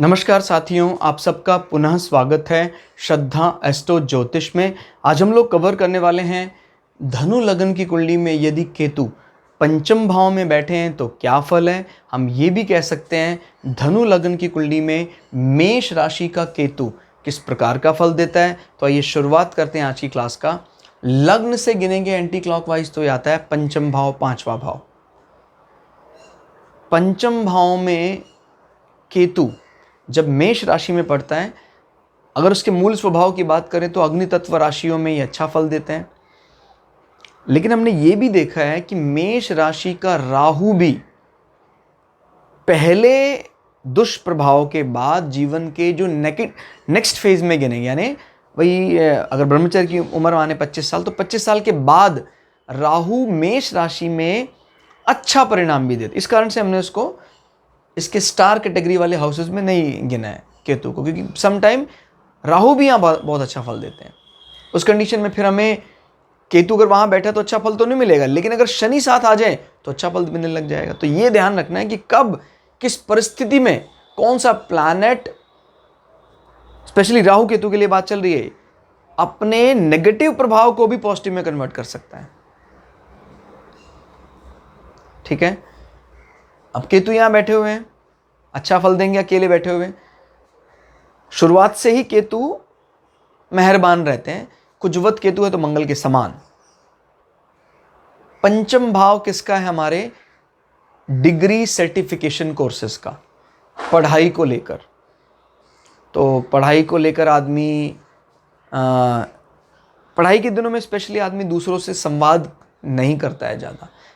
नमस्कार साथियों, आप सबका पुनः स्वागत है श्रद्धा एस्ट्रो ज्योतिष में। आज हम लोग कवर करने वाले हैं धनु लग्न की कुंडली में यदि केतु पंचम भाव में बैठे हैं तो क्या फल है। हम ये भी कह सकते हैं धनु लग्न की कुंडली में मेष राशि का केतु किस प्रकार का फल देता है। तो आइए शुरुआत करते हैं आज की क्लास का। लग्न से गिनेंगे एंटी क्लॉकवाइज तो ये आता है पंचम भाव, पांचवा भाव। पंचम भाव में केतु जब मेष राशि में पड़ता है, अगर उसके मूल स्वभाव की बात करें तो अग्नि तत्व राशियों में ये अच्छा फल देते हैं। लेकिन हमने ये भी देखा है कि मेष राशि का राहु भी पहले दुष्प्रभाव के बाद जीवन के जो नेक्स्ट फेज में गिनेंगे, यानी वही अगर ब्रह्मचर्य की उम्र माने 25 साल तो 25 साल के बाद राहु मेष राशि में अच्छा परिणाम भी देते। इस कारण से हमने उसको इसके स्टार कैटेगरी वाले हाउसेस में नहीं गिना है केतु को, क्योंकि सम टाइम राहु भी यहाँ बहुत अच्छा फल देते हैं। उस कंडीशन में फिर हमें केतु अगर वहाँ बैठा तो अच्छा फल तो नहीं मिलेगा, लेकिन अगर शनि साथ आ जाए तो अच्छा फल मिलने लग जाएगा। तो ये ध्यान रखना है कि कब किस परिस्थिति में कौन सा प्लैनेट, स्पेशली राहु केतु के लिए बात चल रही है, अपने नेगेटिव प्रभाव को भी पॉजिटिव में कन्वर्ट कर सकता है। ठीक है, अब केतु यहां बैठे हुए हैं, अच्छा फल देंगे। अकेले बैठे हुए हैं, शुरुआत से ही केतु मेहरबान रहते हैं। कुजवत केतु है तो मंगल के समान। पंचम भाव किसका है? हमारे डिग्री सर्टिफिकेशन कोर्सेस का, पढ़ाई को लेकर। तो पढ़ाई को लेकर आदमी पढ़ाई के दिनों में स्पेशली आदमी दूसरों से संवाद नहीं करता है,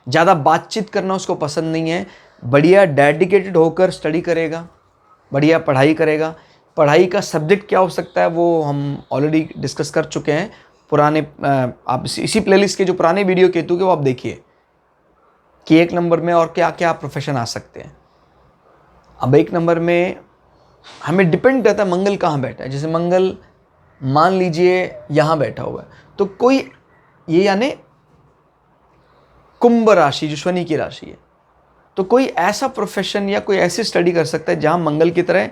ज़्यादा बातचीत करना उसको पसंद नहीं है। बढ़िया डेडिकेटेड होकर स्टडी करेगा, बढ़िया पढ़ाई करेगा। पढ़ाई का सब्जेक्ट क्या हो सकता है वो हम ऑलरेडी डिस्कस कर चुके हैं पुराने, आप इसी प्लेलिस्ट के जो पुराने वीडियो केतु के वो आप देखिए कि एक नंबर में और क्या क्या प्रोफेशन आ सकते हैं। अब एक नंबर में हमें डिपेंड करता है मंगल कहाँ बैठा है। जैसे मंगल मान लीजिए यहाँ बैठा हुआ है तो कोई ये यानी कुंभ राशि जो शनि की राशि है, तो कोई ऐसा प्रोफेशन या कोई ऐसी स्टडी कर सकता है जहाँ मंगल की तरह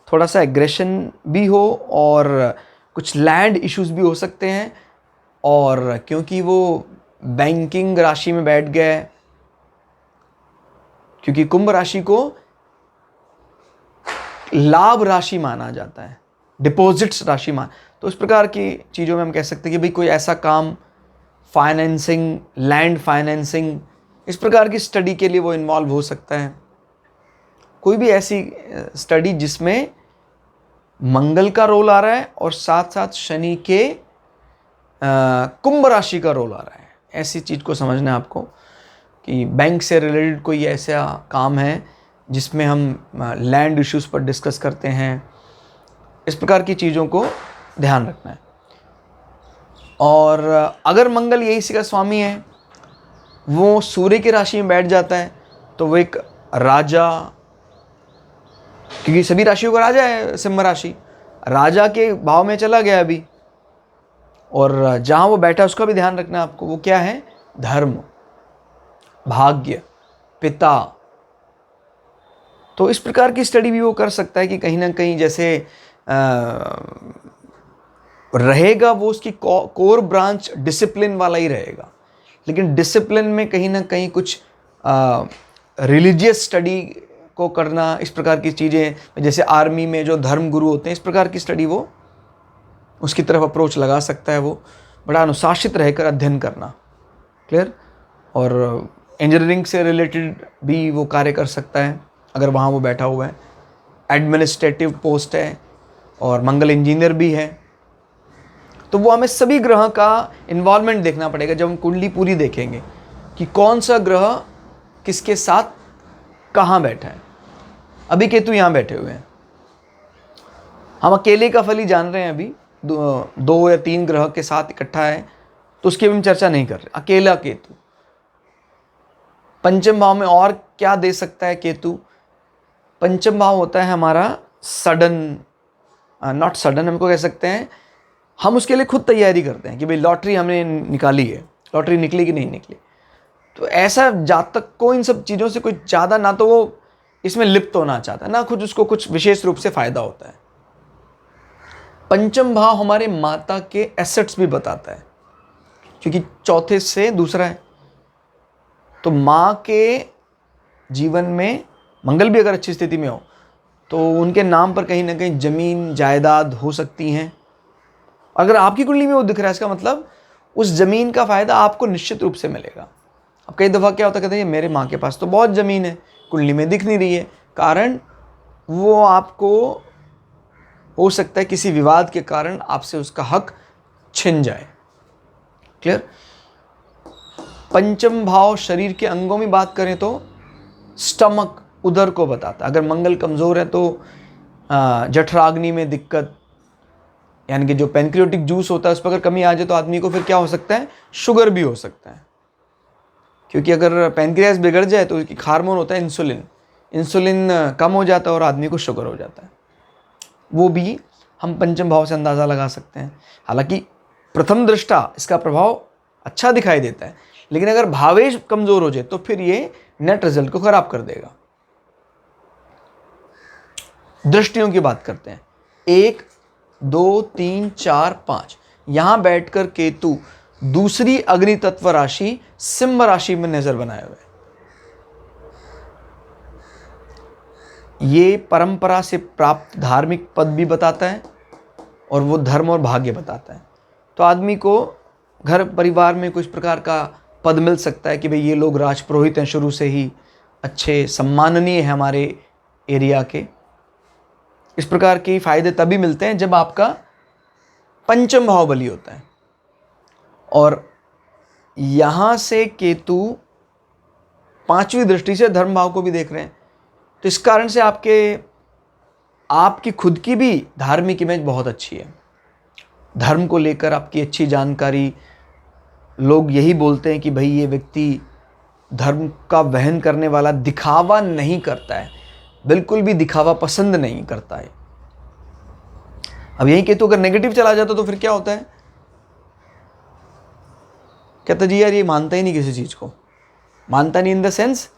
थोड़ा सा एग्रेशन भी हो और कुछ लैंड इश्यूज भी हो सकते हैं। और क्योंकि वो बैंकिंग राशि में बैठ गए, क्योंकि कुंभ राशि को लाभ राशि माना जाता है, डिपॉजिट्स राशि तो इस प्रकार की चीज़ों में हम कह सकते हैं कि भाई कोई ऐसा काम, फाइनेंसिंग, लैंड फाइनेंसिंग, इस प्रकार की स्टडी के लिए वो इन्वॉल्व हो सकता है। कोई भी ऐसी स्टडी जिसमें मंगल का रोल आ रहा है और साथ साथ शनि के कुंभ राशि का रोल आ रहा है, ऐसी चीज़ को समझना है आपको कि बैंक से रिलेटेड कोई ऐसा काम है जिसमें हम लैंड इश्यूज पर डिस्कस करते हैं। इस प्रकार की चीज़ों को ध्यान रखना है। और अगर मंगल यही का स्वामी है, वो सूर्य की राशि में बैठ जाता है तो वो एक राजा, क्योंकि सभी राशियों का राजा है सिंह राशि, राजा के भाव में चला गया अभी। और जहाँ वो बैठा उसका भी ध्यान रखना आपको। वो क्या है? धर्म, भाग्य, पिता। तो इस प्रकार की स्टडी भी वो कर सकता है कि कहीं ना कहीं जैसे रहेगा वो उसकी कोर ब्रांच डिसिप्लिन वाला ही रहेगा, लेकिन डिसिप्लिन में कहीं ना कहीं कुछ रिलीजियस स्टडी को करना, इस प्रकार की चीज़ें, जैसे आर्मी में जो धर्म गुरु होते हैं, इस प्रकार की स्टडी वो उसकी तरफ अप्रोच लगा सकता है। वो बड़ा अनुशासित रहकर अध्ययन करना, क्लियर। और इंजीनियरिंग से रिलेटेड भी वो कार्य कर सकता है अगर वहाँ वो बैठा हुआ है। एडमिनिस्ट्रेटिव पोस्ट है और मंगल इंजीनियर भी है, तो वो हमें सभी ग्रह का इन्वॉल्वमेंट देखना पड़ेगा जब हम कुंडली पूरी देखेंगे कि कौन सा ग्रह किसके साथ कहाँ बैठा है। अभी केतु यहाँ बैठे हुए हैं, हम अकेले का फल ही जान रहे हैं। अभी दो या तीन ग्रह के साथ इकट्ठा है तो उसकी भी हम चर्चा नहीं कर रहे। अकेला केतु पंचम भाव में और क्या दे सकता है केतु? पंचम भाव होता है हमारा सडन, नॉट सडन, हमको कह सकते हैं हम उसके लिए खुद तैयारी करते हैं कि भाई लॉटरी हमने निकाली है, लॉटरी निकली कि नहीं निकली। तो ऐसा जातक को इन सब चीज़ों से कोई ज़्यादा ना तो वो इसमें लिप्त होना चाहता है, ना खुद उसको कुछ विशेष रूप से फायदा होता है। पंचम भाव हमारे माता के एसेट्स भी बताता है, क्योंकि चौथे से दूसरा है। तो माँ के जीवन में मंगल भी अगर अच्छी स्थिति में हो तो उनके नाम पर कहीं ना कहीं जमीन जायदाद हो सकती हैं। अगर आपकी कुंडली में वो दिख रहा है, इसका मतलब उस जमीन का फायदा आपको निश्चित रूप से मिलेगा। अब कई दफ़ा क्या होता है, कहते हैं मेरे माँ के पास तो बहुत ज़मीन है, कुंडली में दिख नहीं रही है, कारण वो आपको हो सकता है किसी विवाद के कारण आपसे उसका हक छिन जाए। क्लियर। पंचम भाव शरीर के अंगों में बात करें तो स्टमक, उदर को बताता है। अगर मंगल कमज़ोर है तो जठराग्नि में दिक्कत, यानी कि जो पेनक्रियोटिक जूस होता है उस पर अगर कमी आ जाए तो आदमी को फिर क्या हो सकता है, शुगर भी हो सकता है। क्योंकि अगर पेनक्रियास बिगड़ जाए तो एक हार्मोन होता है इंसुलिन, इंसुलिन कम हो जाता है और आदमी को शुगर हो जाता है। वो भी हम पंचम भाव से अंदाज़ा लगा सकते हैं। हालांकि प्रथम दृष्टा इसका प्रभाव अच्छा दिखाई देता है, लेकिन अगर भावेश कमज़ोर हो जाए तो फिर ये नेट रिजल्ट को खराब कर देगा। दृष्टियों की बात करते हैं। 1 2 3 4 5, यहां बैठकर केतु दूसरी अग्नि तत्व राशि सिंह राशि में नजर बनाए हुए। ये परंपरा से प्राप्त धार्मिक पद भी बताता है और वो धर्म और भाग्य बताता है। तो आदमी को घर परिवार में कुछ प्रकार का पद मिल सकता है कि भाई ये लोग राजपुरोहित हैं, शुरू से ही अच्छे सम्माननीय हैं हमारे एरिया के। इस प्रकार के फायदे तभी मिलते हैं जब आपका पंचम भाव बली होता है। और यहां से केतु पांचवी दृष्टि से धर्म भाव को भी देख रहे हैं, तो इस कारण से आपकी खुद की भी धार्मिक इमेज बहुत अच्छी है। धर्म को लेकर आपकी अच्छी जानकारी, लोग यही बोलते हैं कि भाई ये व्यक्ति धर्म का वहन करने वाला, दिखावा नहीं करता है, बिल्कुल भी दिखावा पसंद नहीं करता है। अब यही केतु अगर नेगेटिव चला जाता तो फिर क्या होता है, कहता जी यार ये मानता ही नहीं किसी चीज़ को, मानता नहीं इन द सेंस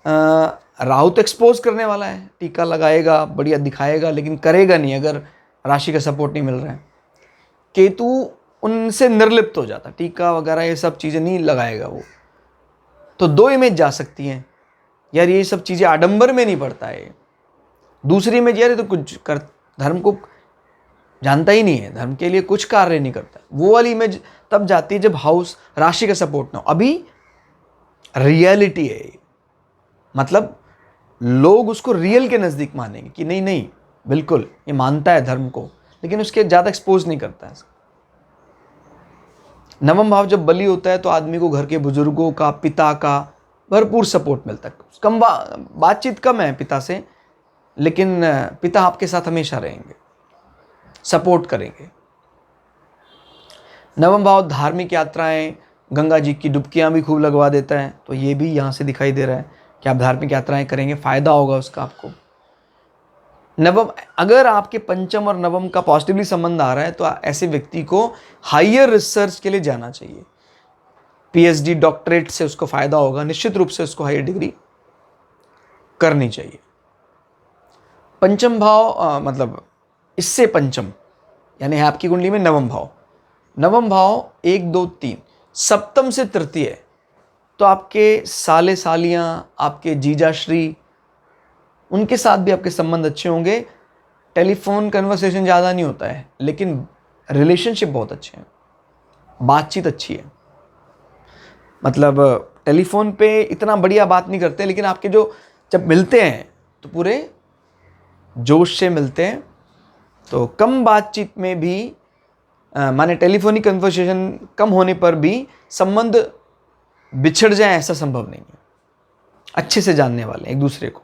राहु तो एक्सपोज करने वाला है, टीका लगाएगा, बढ़िया दिखाएगा, लेकिन करेगा नहीं अगर राशि का सपोर्ट नहीं मिल रहा है। केतु उनसे निर्लिप्त हो जाता, टीका वगैरह ये सब चीज़ें नहीं लगाएगा वो। तो दो इमेज जा सकती हैं, यार ये सब चीज़ें आडंबर में नहीं पड़ता है। दूसरी इमेज, यार ये तो कुछ कर, धर्म को जानता ही नहीं है, धर्म के लिए कुछ कार्य नहीं करता। वो वाली इमेज तब जाती है जब हाउस राशि का सपोर्ट ना हो। अभी रियलिटी है, मतलब लोग उसको रियल के नज़दीक मानेंगे कि नहीं नहीं बिल्कुल ये मानता है धर्म को, लेकिन उसके ज़्यादा एक्सपोज नहीं करता है। नवम भाव जब बली होता है तो आदमी को घर के बुजुर्गों का, पिता का भरपूर सपोर्ट मिलता है। कम बातचीत कम है पिता से, लेकिन पिता आपके साथ हमेशा रहेंगे, सपोर्ट करेंगे। नवम भाव धार्मिक यात्राएं, गंगा जी की डुबकियां भी खूब लगवा देता है, तो ये भी यहाँ से दिखाई दे रहा है कि आप धार्मिक यात्राएं करेंगे, फायदा होगा उसका आपको। नवम, अगर आपके पंचम और नवम का पॉजिटिवली संबंध आ रहा है तो ऐसे व्यक्ति को हायर रिसर्च के लिए जाना चाहिए। पीएचडी डॉक्टरेट से उसको फायदा होगा, निश्चित रूप से उसको हायर डिग्री करनी चाहिए। पंचम भाव मतलब इससे पंचम यानी है आपकी कुंडली में नवम भाव। नवम भाव 1 2 3 सप्तम से तृतीय, तो आपके साले सालियां, आपके जीजाश्री, उनके साथ भी आपके संबंध अच्छे होंगे। टेलीफोन कन्वर्सेशन ज़्यादा नहीं होता है, लेकिन रिलेशनशिप बहुत अच्छे हैं, बातचीत अच्छी है। मतलब टेलीफोन पे इतना बढ़िया बात नहीं करते, लेकिन आपके जो जब मिलते हैं तो पूरे जोश से मिलते हैं। तो कम बातचीत में भी माने टेलीफोनिक कन्वर्सेशन कम होने पर भी संबंध बिछड़ जाए ऐसा संभव नहीं है, अच्छे से जानने वाले एक दूसरे को।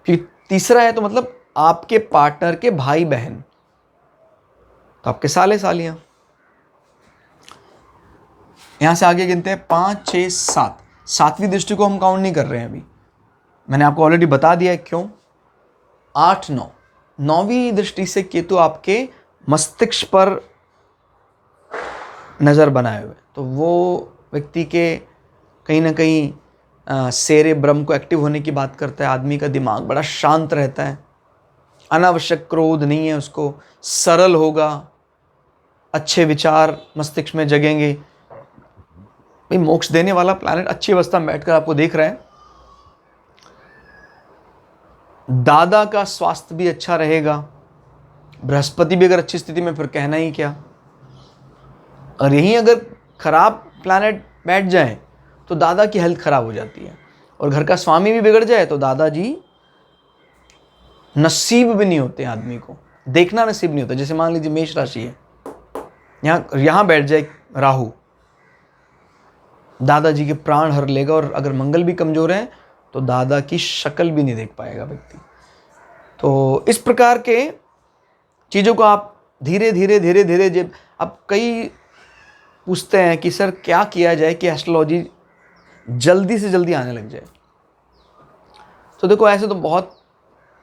फिर तीसरा है तो मतलब आपके पार्टनर के भाई बहन, तो आपके साले सालियां। यहां से आगे गिनते हैं 5 6 7, सातवीं दृष्टि को हम काउंट नहीं कर रहे हैं अभी, मैंने आपको ऑलरेडी बता दिया है क्यों। 8 9, नौवीं दृष्टि से केतु आपके मस्तिष्क पर नजर बनाए हुए, तो वो व्यक्ति के कहीं ना कहीं सेरेब्रम को एक्टिव होने की बात करता है। आदमी का दिमाग बड़ा शांत रहता है, अनावश्यक क्रोध नहीं है उसको, सरल होगा, अच्छे विचार मस्तिष्क में जगेंगे। भाई मोक्ष देने वाला प्लैनेट अच्छी अवस्था में बैठकर आपको देख रहा है। दादा का स्वास्थ्य भी अच्छा रहेगा, बृहस्पति भी अगर अच्छी स्थिति में, फिर कहना ही क्या। और यहीं अगर खराब प्लैनेट बैठ जाए तो दादा की हेल्थ खराब हो जाती है। और घर का स्वामी भी बिगड़ जाए तो दादाजी नसीब भी नहीं होते, आदमी को देखना नसीब नहीं होता। जैसे मान लीजिए मेष राशि है, यहां बैठ जाए राहु, दादाजी के प्राण हर लेगा। और अगर मंगल भी कमजोर है तो दादा की शक्ल भी नहीं देख पाएगा व्यक्ति। तो इस प्रकार के चीज़ों को आप धीरे धीरे जब अब कई पूछते हैं कि सर क्या किया जाए कि एस्ट्रोलॉजी जल्दी से जल्दी आने लग जाए। तो देखो ऐसे तो बहुत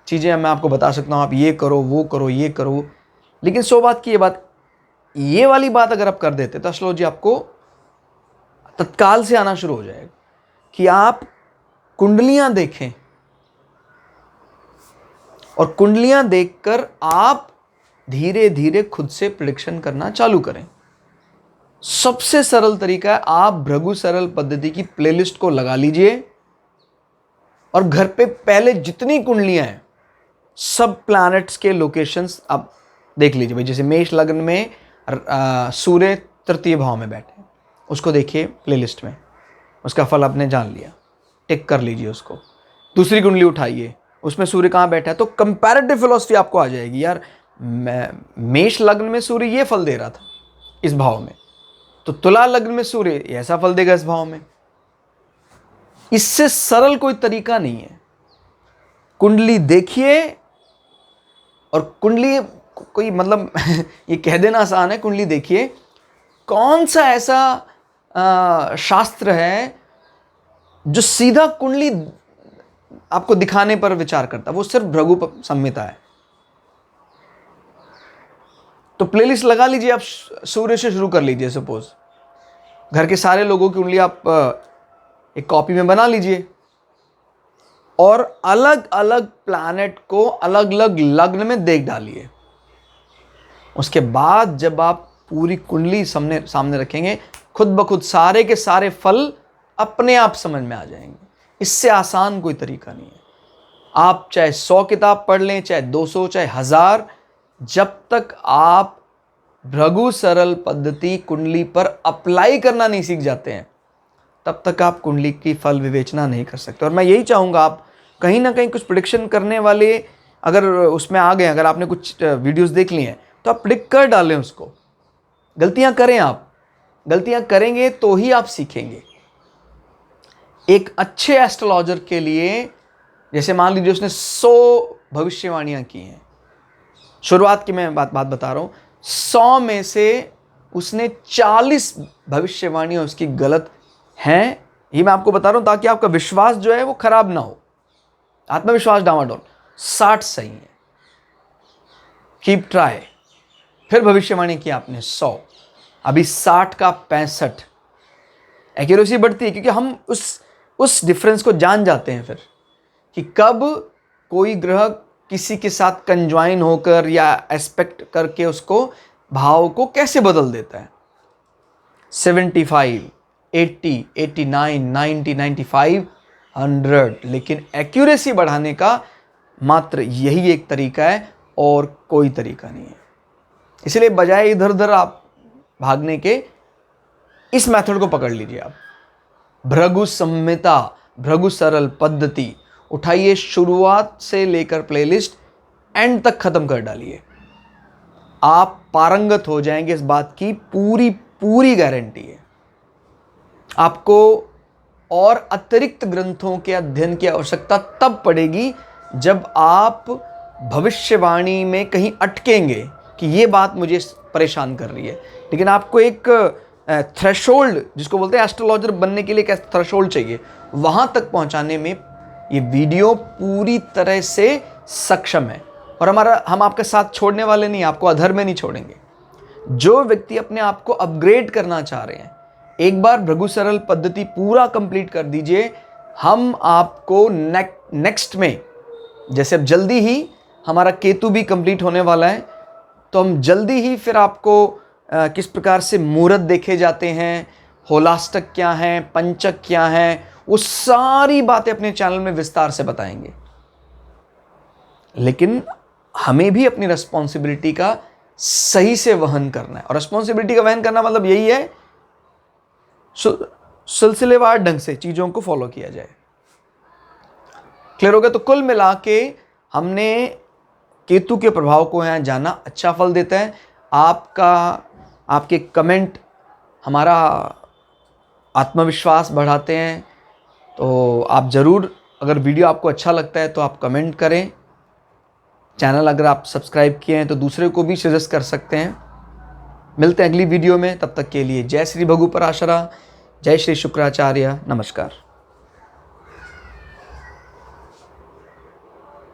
चीज़ें मैं आपको बता सकता हूँ, आप ये करो वो करो ये करो, लेकिन 100 बात की ये वाली बात अगर आप कर देते तो एस्ट्रोलॉजी आपको तत्काल से आना शुरू हो जाएगा कि आप कुंडलियां देखें और कुंडलियां देखकर आप धीरे धीरे खुद से प्रेडिक्शन करना चालू करें। सबसे सरल तरीका है, आप भृगु सरल पद्धति की प्लेलिस्ट को लगा लीजिए और घर पे पहले जितनी कुंडलियां हैं सब प्लैनेट्स के लोकेशंस आप देख लीजिए। भाई जैसे मेष लग्न में सूर्य तृतीय भाव में बैठे, उसको देखिए प्लेलिस्ट में, उसका फल आपने जान लिया, टिक कर लीजिए उसको। दूसरी कुंडली उठाइए, उसमें सूर्य कहाँ बैठा है, तो कंपैरेटिव फिलॉसफी आपको आ जाएगी। यार मेष लग्न में सूर्य ये फल दे रहा था इस भाव में, तो तुला लग्न में सूर्य ऐसा फल देगा इस भाव में। इससे सरल कोई तरीका नहीं है। कुंडली देखिए, और कुंडली कोई मतलब ये कह देना आसान है, कुंडली देखिए कौन सा ऐसा शास्त्र है जो सीधा कुंडली आपको दिखाने पर विचार करता है, वो सिर्फ भृगु संहिता है। तो प्लेलिस्ट लगा लीजिए, आप सूर्य से शुरू कर लीजिए। सपोज घर के सारे लोगों की कुंडली आप एक कॉपी में बना लीजिए और अलग अलग प्लैनेट को अलग अलग लग्न में देख डालिए। उसके बाद जब आप पूरी कुंडली सामने रखेंगे, खुद ब खुद सारे के सारे फल अपने आप समझ में आ जाएंगे। इससे आसान कोई तरीका नहीं है। आप चाहे 100 किताब पढ़ लें, चाहे 200, चाहे 1000, जब तक आप भृगु सरल पद्धति कुंडली पर अप्लाई करना नहीं सीख जाते हैं, तब तक आप कुंडली की फल विवेचना नहीं कर सकते। और मैं यही चाहूँगा, आप कहीं ना कहीं कुछ प्रेडिक्शन करने वाले अगर उसमें आ गए, अगर आपने कुछ वीडियोस देख ली हैं तो आप प्रेडिक्ट कर डालें उसको। गलतियां करें, आप गलतियां करेंगे तो ही आप सीखेंगे। एक अच्छे एस्ट्रोलॉजर के लिए, जैसे मान लीजिए उसने 100 भविष्यवाणियां की हैं, शुरुआत की मैं बात बता रहा हूं, 100 में से उसने 40 भविष्यवाणियां उसकी गलत हैं। ये मैं आपको बता रहा हूं ताकि आपका विश्वास जो है वो खराब ना हो, आत्मविश्वास डामाडोल। 60 सही है, कीप ट्राई। फिर भविष्यवाणी की आपने 100, अभी 60 का 65। एक्यूरेसी बढ़ती है क्योंकि हम उस डिफरेंस को जान जाते हैं फिर कि कब कोई ग्रह किसी के साथ कंज्वाइन होकर या एस्पेक्ट करके उसको भाव को कैसे बदल देता है। 75, 80, 89, 90, 95, 100। लेकिन एक्यूरेसी बढ़ाने का मात्र यही एक तरीका है और कोई तरीका नहीं है। इसलिए बजाय इधर उधर आप भागने के, इस मेथड को पकड़ लीजिए आप। भृगु संहिता, भृगु सरल पद्धति उठाइए, शुरुआत से लेकर प्लेलिस्ट एंड तक खत्म कर डालिए। आप पारंगत हो जाएंगे, इस बात की पूरी गारंटी है। आपको और अतिरिक्त ग्रंथों के अध्ययन की आवश्यकता तब पड़ेगी जब आप भविष्यवाणी में कहीं अटकेंगे कि ये बात मुझे परेशान कर रही है। लेकिन आपको एक थ्रेशोल्ड, जिसको बोलते हैं एस्ट्रोलॉजर बनने के लिए एक थ्रेशोल्ड चाहिए, वहां तक पहुंचाने में ये वीडियो पूरी तरह से सक्षम है। और हम आपके साथ छोड़ने वाले नहीं, आपको अधर में नहीं छोड़ेंगे। जो व्यक्ति अपने आप को अपग्रेड करना चाह रहे हैं, एक बार भृगु सरल पद्धति पूरा कंप्लीट कर दीजिए, हम आपको नेक्स्ट में, जैसे अब जल्दी ही हमारा केतु भी कंप्लीट होने वाला है, तो हम जल्दी ही फिर आपको किस प्रकार से मुहूर्त देखे जाते हैं, होलाष्टक क्या है, पंचक क्या है, वो सारी बातें अपने चैनल में विस्तार से बताएंगे। लेकिन हमें भी अपनी रिस्पॉन्सिबिलिटी का सही से वहन करना है, और रिस्पॉन्सिबिलिटी का वहन करना मतलब यही है सिलसिलेवार ढंग से चीज़ों को फॉलो किया जाए। क्लियर हो गया? तो कुल मिला के हमने केतु के प्रभाव को यहाँ जाना, अच्छा फल देता है। आपके कमेंट हमारा आत्मविश्वास बढ़ाते हैं, तो आप ज़रूर, अगर वीडियो आपको अच्छा लगता है तो आप कमेंट करें। चैनल अगर आप सब्सक्राइब किए हैं तो दूसरे को भी सजेस्ट कर सकते हैं। मिलते हैं अगली वीडियो में, तब तक के लिए जय श्री भगु पराशरा, जय श्री शुक्राचार्य, नमस्कार।